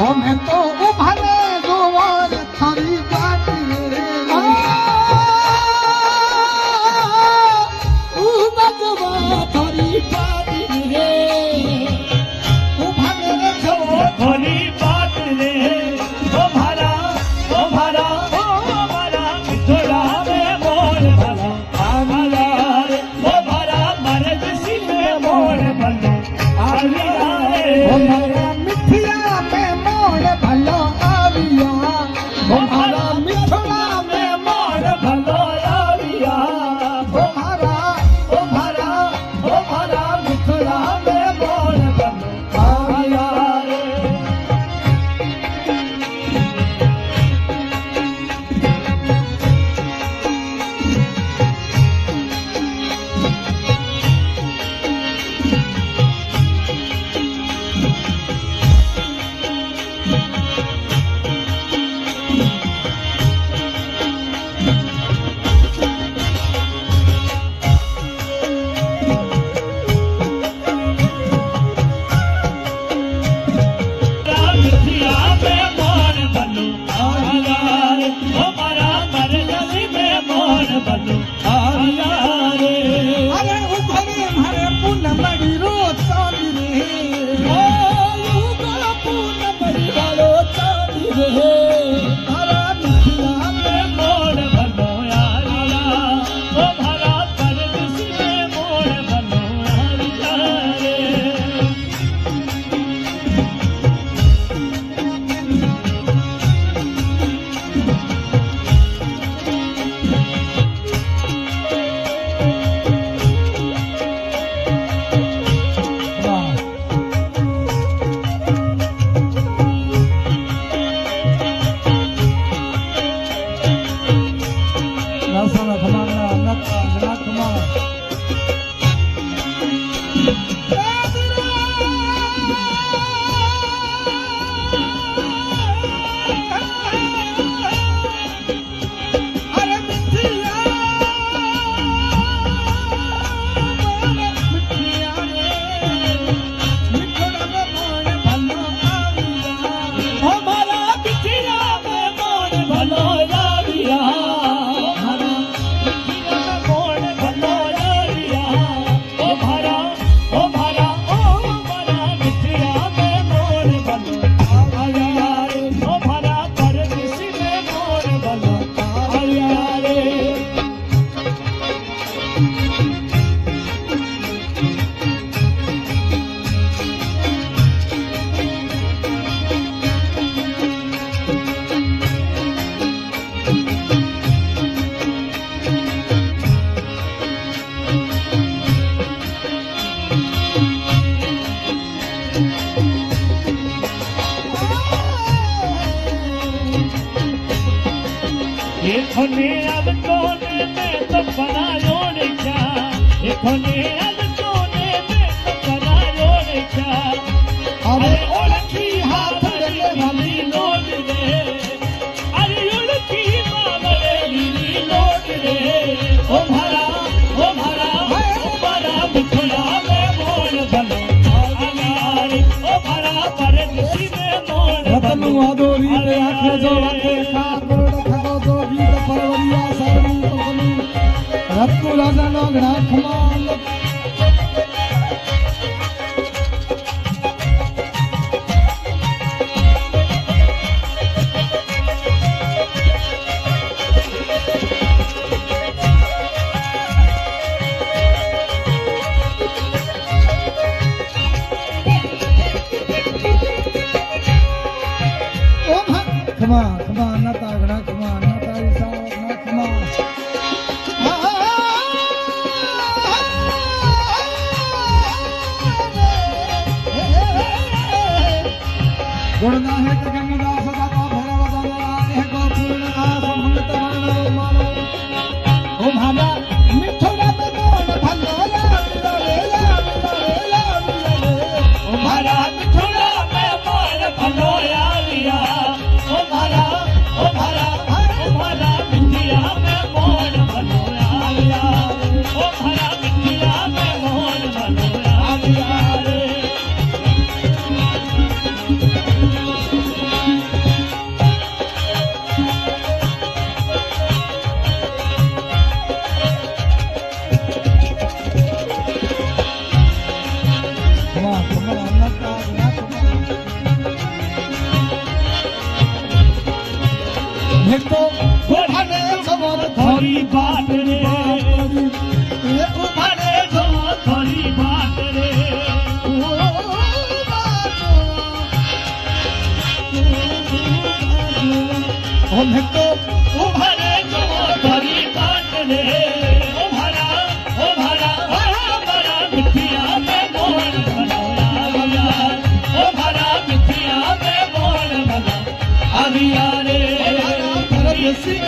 અમે તો ઉભાને જોવાર થારી ગાતી રે ઉબજવા થારી ગાતી રે ઉભાને જોવાર થારી ગાતી રે ઓ ભારા મિથોડા મે મોર ભલા આવિયા રે ઓ ભારા મારે દસી મે મોર ભલા આવિયા રે ઓ ભારા મિથિયા મે મોર ભલો આવિયા ઓ ભારા મિથોડા મે મોર ભલો આવિયા ઓ ભારા મિથોડા મે મોર ભલો આવિયા રે एखने अब तोने में तो बनायो रे क्या एखने अब तोने में तो बनायो रे क्या अरे ओळखी हाथ ले भली लोट रे अरे ओळखी मावलेली लोट रे ओ भरा मिथुला में मोर भलो आविया रे ओ भरा परदेसी में मोर रतन वादोरी रे आखे जो आखे सार रत्तु राजा नो ग्राखमान गुणना है कि गंगादास दाता भैरव दाता है को पूर्णदास मंगत मानो मानो ओ भाला मिठोड़ा में मोन भलो ला रे ला रे ला ओ मारा मिठोड़ा में मोन भलो आलिया ओ मारा मिठिया में मोन भलो आलिया ओ मारा मिठिया में मोन भलो आलिया रे तो उभारे समर थोड़ी बात रे उभारे जो थोड़ी बात रे हमें तो उभारे जो थोड़ी बात रे उभारा मिठिया में मोन भलो आलिया उभारा मिठिया में मोन भलो आलिया रे सिंह